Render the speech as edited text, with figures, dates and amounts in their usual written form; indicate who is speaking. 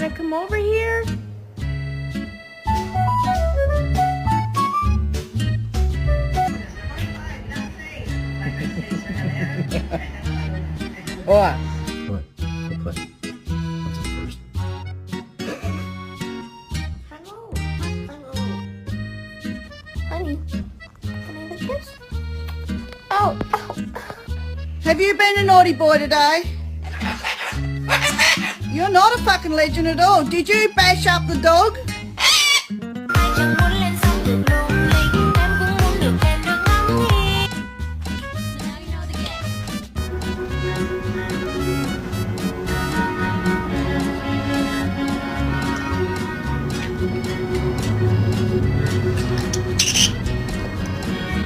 Speaker 1: want to come over here?
Speaker 2: What?
Speaker 3: Come on, go play. What's it first?
Speaker 1: Hello. Hello. Honey, can I lick this? Oh, ow.
Speaker 4: Have you been a naughty boy today? You're not a fucking legend at all. Did you bash up the dog?